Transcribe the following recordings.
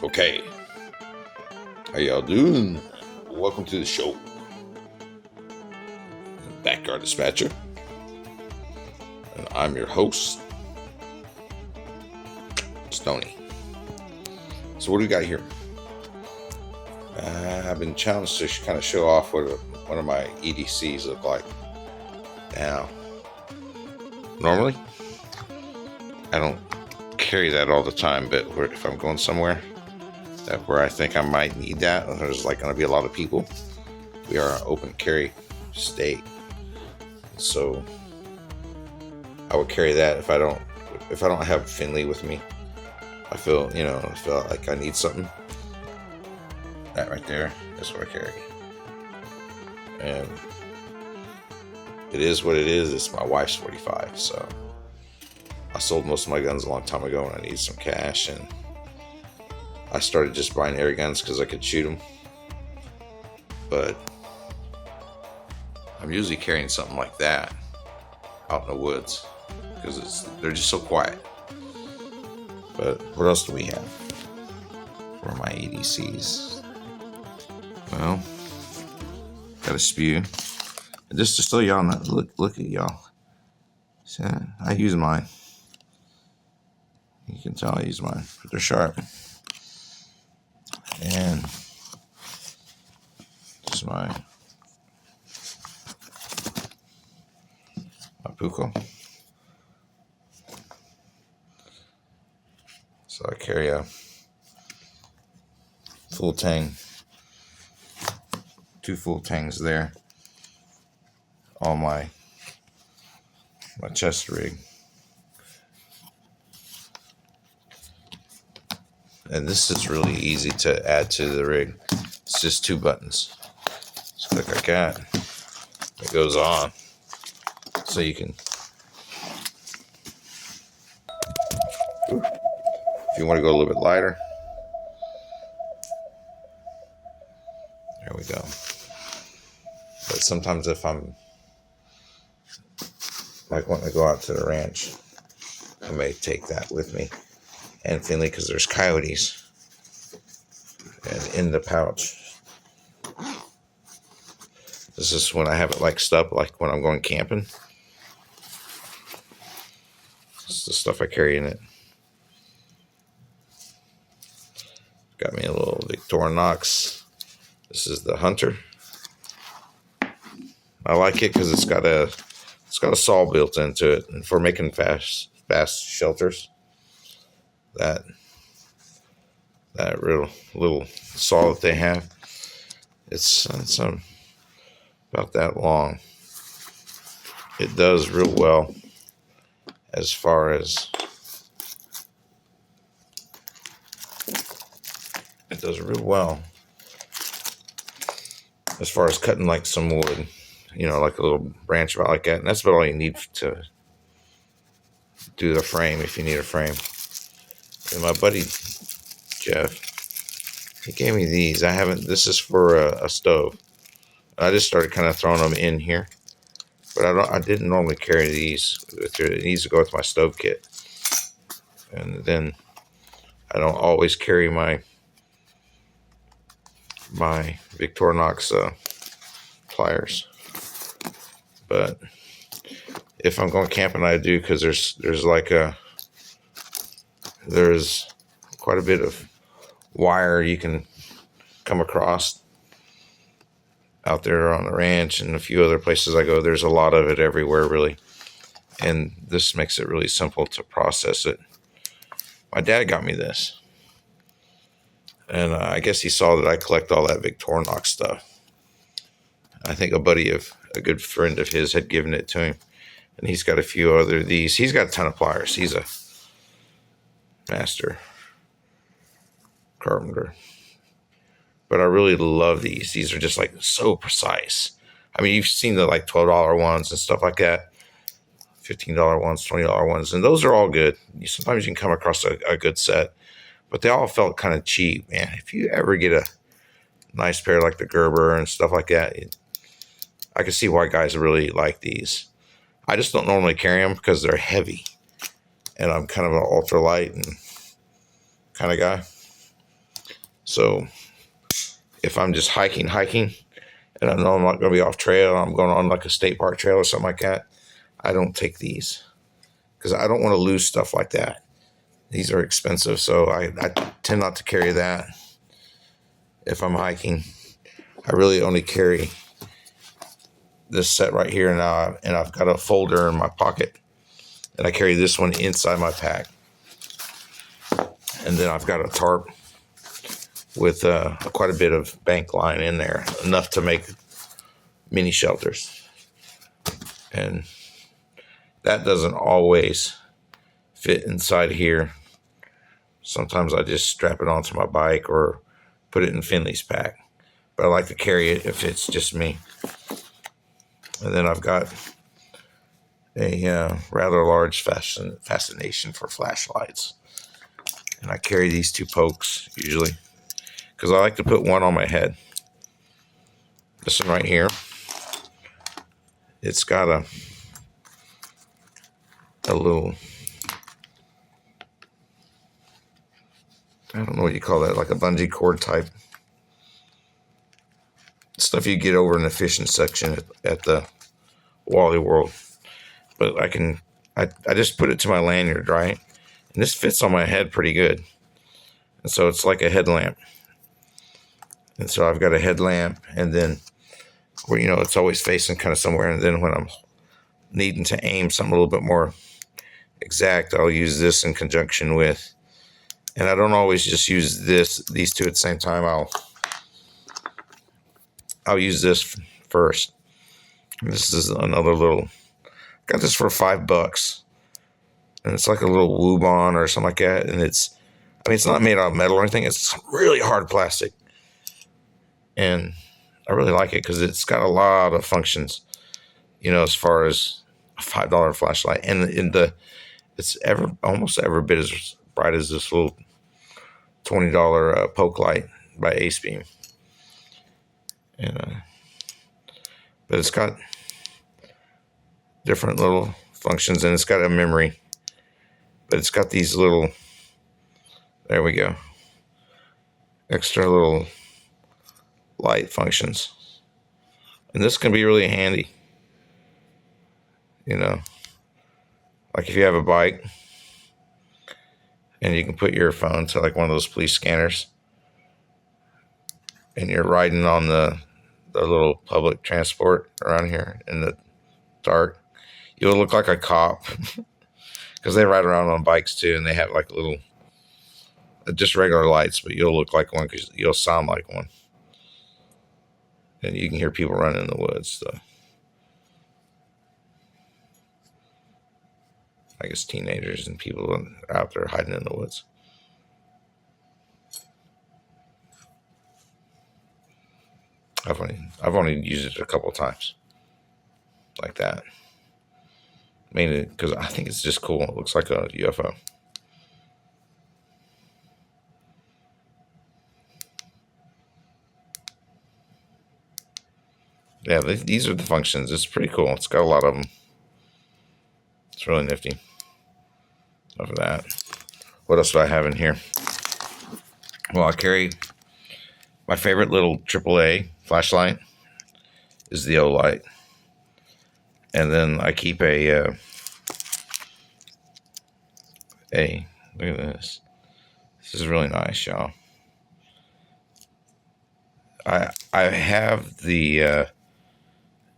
Okay, how y'all doing? Welcome to the show. Backyard Dispatcher, and I'm your host, Stoney. So what do we got here? I've been challenged to kind of show off what one of my EDCs look like. Now, normally, I don't carry that all the time, but if I'm going somewhere where I think I might need that, there's like going to be a lot of people. We are an open carry state, so I would carry that if I don't have Finley with me. I feel like I need something. That right there is what I carry, and it is what it is. It's my wife's 45, so I sold most of my guns a long time ago when I needed some cash, and I started just buying air guns because I could shoot them. But I'm usually carrying something like that out in the woods because they're just so quiet. But what else do we have for my ADCs? Well, got a spew. And just to show y'all, look at y'all. See, I use mine. You can tell I use mine. They're sharp. And just my Puko. So I carry a full tang, 2 full tangs there on my chest rig. And this is really easy to add to the rig. It's just 2 buttons. Just click like that. It goes on. So you can, if you want to go a little bit lighter, there we go. But sometimes if I'm like wanting to go out to the ranch, I may take that with me. And Finley, because there's coyotes and in the pouch. This is when I have it like stuff, like when I'm going camping. This is the stuff I carry in it. Got me a little Victorinox. This is the Hunter. I like it because it's got a saw built into it, and for making fast shelters. That real little saw that they have, it's about that long. It does real well as far as cutting like some wood, like a little branch about like that, and that's about all you need to do the frame if you need a frame. And my buddy Jeff, he gave me these. This is for a stove. I just started kind of throwing them in here, but I didn't normally carry these. It needs to go with my stove kit. And then I don't always carry my Victorinox pliers, but if I'm going camping, I do, because there's quite a bit of wire you can come across out there on the ranch and a few other places I go. There's a lot of it everywhere, really, and this makes it really simple to process it. My dad got me this, and I guess he saw that I collect all that Victorinox stuff. I think a good friend of his had given it to him, and he's got a few other of these. He's got a ton of pliers. He's a master carpenter, but I really love these. These are just like so precise. I mean, you've seen the like $12 ones and stuff like that, $15 ones, $20 ones, and those are all good. Sometimes you can come across a good set, but they all felt kind of cheap, man. If you ever get a nice pair like the Gerber and stuff like that, I can see why guys really like these. I just don't normally carry them because they're heavy, and I'm kind of an ultralight and kind of guy. So if I'm just hiking, and I know I'm not going to be off trail, I'm going on like a state park trail or something like that, I don't take these because I don't want to lose stuff like that. These are expensive, so I tend not to carry that if I'm hiking. I really only carry this set right here now, and I've got a folder in my pocket, and I carry this one inside my pack. And then I've got a tarp with quite a bit of bank line in there, enough to make mini shelters. And that doesn't always fit inside here. Sometimes I just strap it onto my bike or put it in Finley's pack. But I like to carry it if it's just me. And then I've got a rather large fascination for flashlights. And I carry these 2 pokes usually because I like to put one on my head. This one right here, it's got a little, I don't know what you call that, like a bungee cord type stuff you get over in the fishing section at the Wally World. But I just put it to my lanyard, right? And this fits on my head pretty good. And so it's like a headlamp. And so I've got a headlamp, and then where, it's always facing kind of somewhere. And then when I'm needing to aim something a little bit more exact, I'll use this in conjunction with, and I don't always just use these 2 at the same time. I'll use this first. This is another little, got this for $5, and it's like a little Wubon or something like that. And it's not made out of metal or anything. It's really hard plastic, and I really like it because it's got a lot of functions, as far as a $5 flashlight, and it's almost every bit as bright as this little $20 poke light by Ace Beam. And but it's got different little functions, and it's got a memory, but it's got these little, there we go, extra little light functions, and this can be really handy, like if you have a bike and you can put your phone to like one of those police scanners, and you're riding on the little public transport around here in the dark, you'll look like a cop because they ride around on bikes too, and they have like little, just regular lights, but you'll look like one because you'll sound like one, and you can hear people running in the woods. So I guess teenagers and people are out there hiding in the woods. I've only used it a couple of times like that, mainly because I think it's just cool. It looks like a UFO. Yeah, these are the functions. It's pretty cool. It's got a lot of them. It's really nifty. Enough of that. What else do I have in here? Well, I carry my favorite little AAA flashlight is the O-Light. And then I keep a look at this. This is really nice, y'all. I have the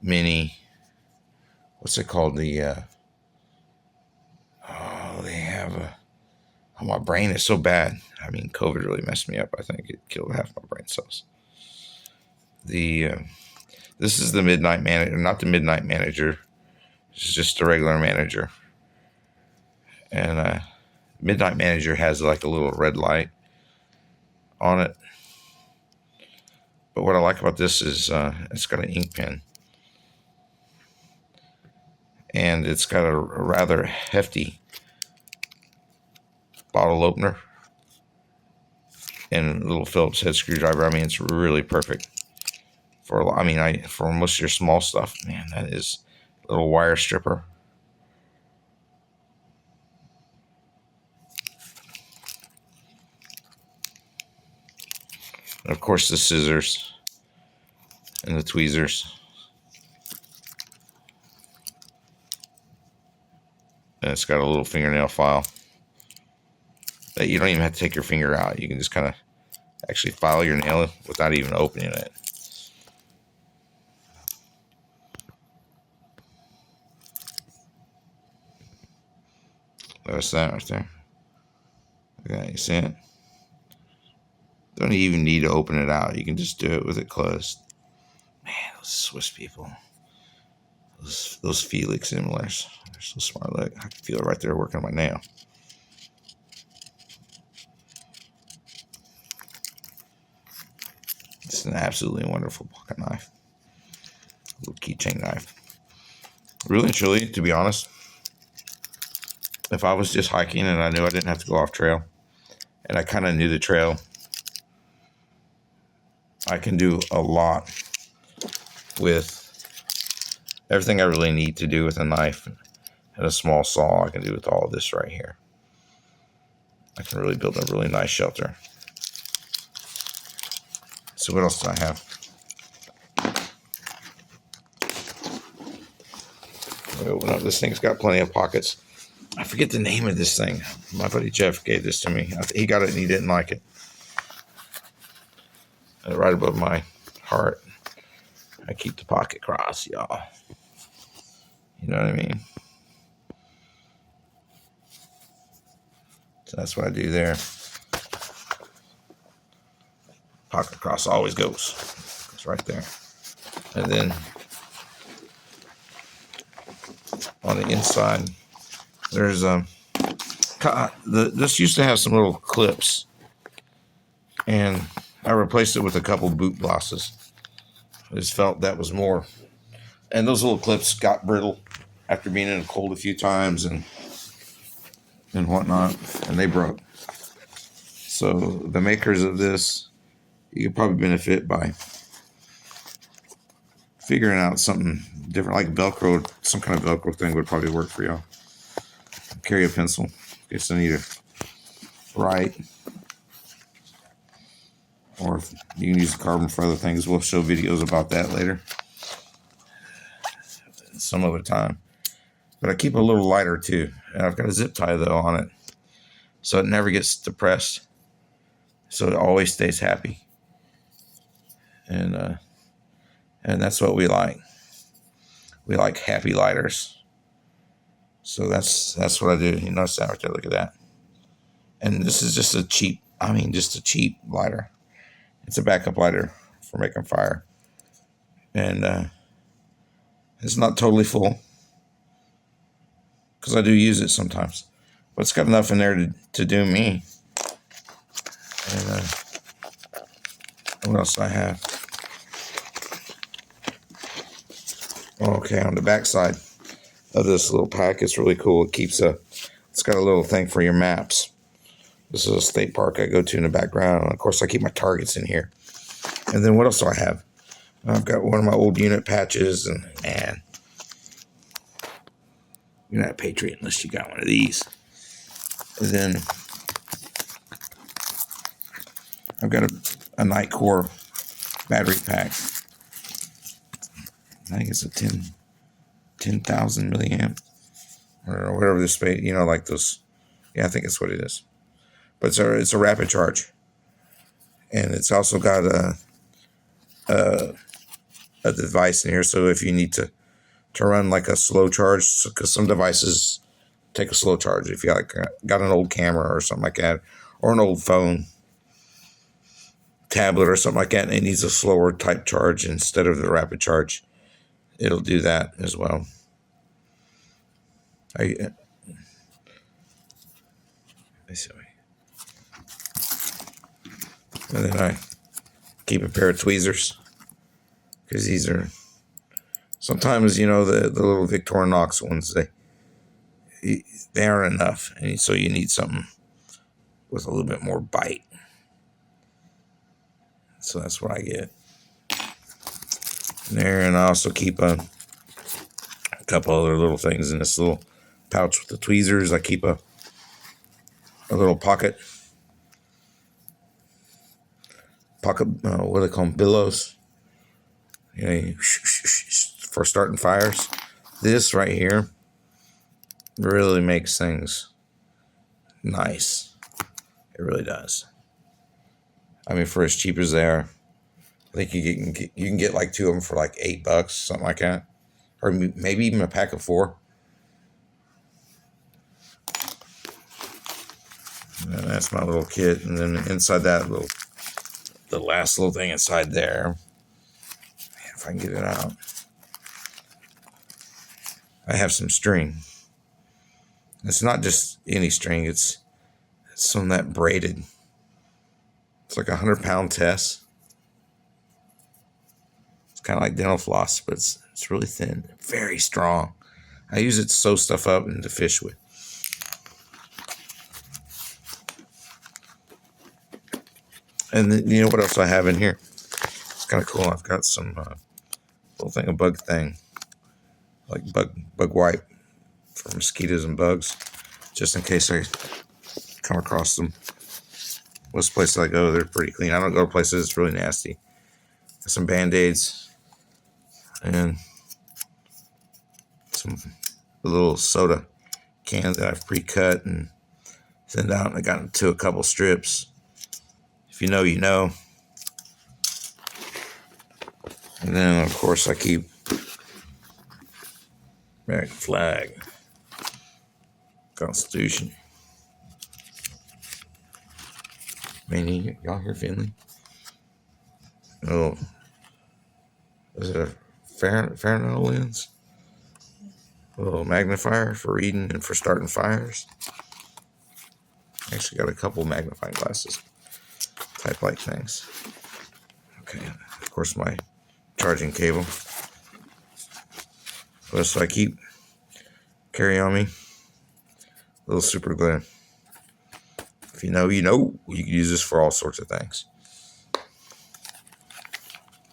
mini, what's it called? They have oh, my brain is so bad. I mean, COVID really messed me up. I think it killed half my brain cells. This is the Midnight Manager, not the Midnight Manager. This is just a regular manager. And Midnight Manager has like a little red light on it. But what I like about this is it's got an ink pen. And it's got a rather hefty bottle opener and a little Phillips head screwdriver. I mean, it's really perfect for most of your small stuff. Man, that is a little wire stripper. And of course, the scissors and the tweezers. And it's got a little fingernail file that you don't even have to take your finger out. You can just kind of actually file your nail without even opening it. That's that right there. Okay, you see it? Don't even need to open it out. You can just do it with it closed. Man, those Swiss people. Those Felix Imlers. They're so smart. Look, I can feel it right there working on my nail. It's an absolutely wonderful pocket knife. A little keychain knife. Really and truly, to be honest, if I was just hiking and I knew I didn't have to go off trail, and I kind of knew the trail, I can do a lot with everything I really need to do with a knife and a small saw. I can do with all of this right here. I can really build a really nice shelter. So what else do I have? Let me open up. This thing's got plenty of pockets. I forget the name of this thing. My buddy Jeff gave this to me. He got it and he didn't like it. And right above my heart, I keep the pocket cross, y'all. You know what I mean? So that's what I do there. Pocket cross always goes. It's right there. And then on the inside, there's this used to have some little clips, and I replaced it with a couple boot glosses. I just felt that was more. And those little clips got brittle after being in the cold a few times and whatnot, and they broke. So the makers of this, you could probably benefit by figuring out something different, like Velcro. Some kind of Velcro thing would probably work for y'all. Carry a pencil in case I need to write. Or you can use the carbon for other things. We'll show videos about that later. Some other time. But I keep a little lighter too. And I've got a zip tie though on it, so it never gets depressed. So it always stays happy. And that's what we like. We like happy lighters. So that's what I do. You notice that right there. Look at that. And this is just a cheap lighter. It's a backup lighter for making fire. And it's not totally full, because I do use it sometimes. But it's got enough in there to do me. And what else do I have? Okay, on the back side of this little pack, it's really cool. It's got a little thing for your maps. This is a state park I go to in the background. And of course, I keep my targets in here. And then what else do I have? I've got one of my old unit patches, and man, you're not a patriot unless you got one of these. And then I've got a Nightcore battery pack. I think it's a 10,000 milliamp or whatever this space, like those. Yeah, I think it's what it is. But it's a rapid charge, and it's also got a device in here. So if you need to run like a slow charge, because some devices take a slow charge. If you got an old camera or something like that, or an old phone, tablet or something like that, and it needs a slower type charge instead of the rapid charge, it'll do that as well. And then I keep a pair of tweezers, because these are sometimes, the little Victorinox ones, they aren't enough, and so you need something with a little bit more bite. So that's what I get there. And I also keep a couple other little things in this little pouch with the tweezers. I keep a little pocket pocket, what do they call them? Billows. You know, for starting fires. This right here really makes things nice. It really does. I mean, for as cheap as they are, I think you can get like 2 of them for like $8, something like that, or maybe even a pack of 4. And that's my little kit, and then inside that the last little thing inside there. Man, if I can get it out, I have some string. It's not just any string; it's some of that braided. It's like 100-pound test. It's kind of like dental floss, but it's really thin, very strong. I use it to sew stuff up and to fish with. And then, you know what else I have in here? It's kind of cool. I've got some little thing, a bug thing, like bug wipe for mosquitoes and bugs, just in case I come across them. Most places I go, they're pretty clean. I don't go to places it's really nasty. Got some Band-Aids and some little soda cans that I've pre-cut and thinned out, and I got into a couple strips. If you know, you know. And then, of course, I keep American flag, Constitution. Man, y'all hear Finley? Oh, is it a Fahrenheit lens? A little magnifier for reading and for starting fires. Actually got a couple magnifying glasses type like things. Okay, of course my charging cable. What else do I carry on me? A little super glue. If you know, you know. You can use this for all sorts of things.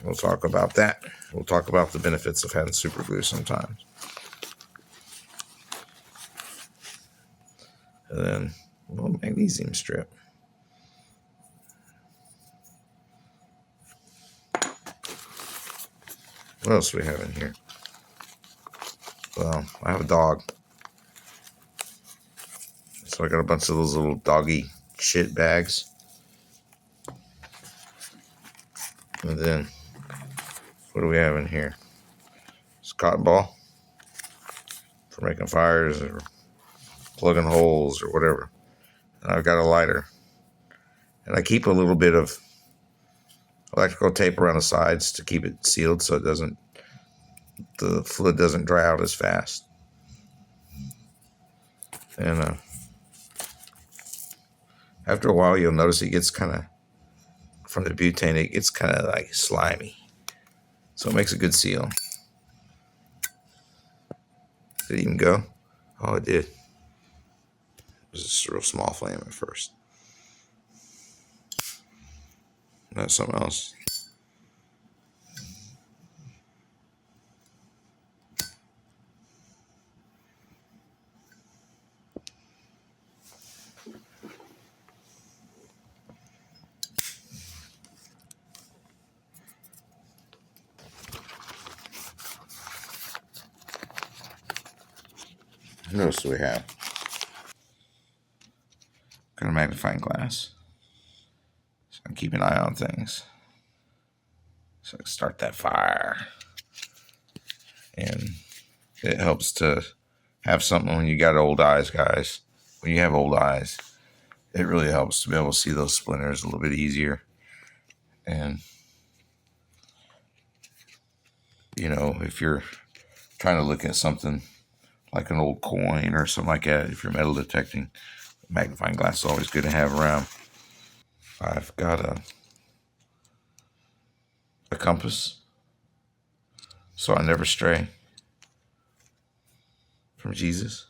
We'll talk about that. We'll talk about the benefits of having super glue sometimes. And then a little magnesium strip. What else do we have in here? Well, I have a dog. So I got a bunch of those little doggy shit bags. And then, what do we have in here? It's cotton ball for making fires or plugging holes or whatever. And I've got a lighter. And I keep a little bit of electrical tape around the sides to keep it sealed so the fluid doesn't dry out as fast. And after a while, you'll notice it gets kind of, from the butane, it gets kind of like slimy. So it makes a good seal. Did it even go? Oh, it did. It was just a real small flame at first. That's something else. What else do we have? Got a magnifying glass. So I can keep an eye on things. So I can start that fire. And it helps to have something when you got old eyes, guys. When you have old eyes, it really helps to be able to see those splinters a little bit easier. And, you know, if you're trying to look at something like an old coin or something like that, if you're metal detecting, a magnifying glass is always good to have around. I've got a compass, so I never stray from Jesus.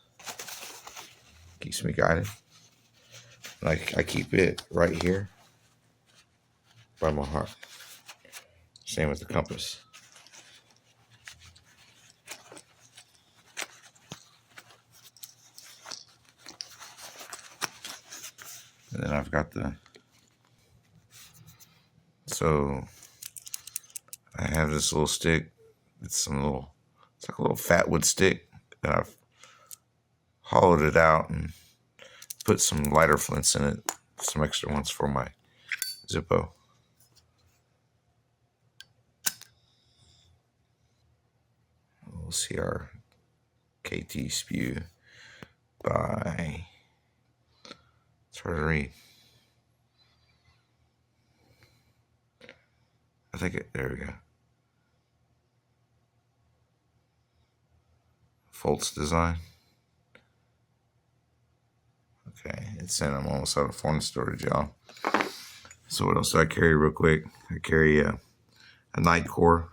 Keeps me guided. Like, I keep it right here by my heart. Same with the compass. And then I've got the So I have this little stick. It's like a little fat wood stick that I've hollowed it out and put some lighter flints in it, some extra ones for my Zippo. We'll see our KT spew by, it's hard to read. There we go. Foltz design. Okay, it's saying I'm almost out of phone storage, y'all. So what else do I carry real quick? I carry a night core.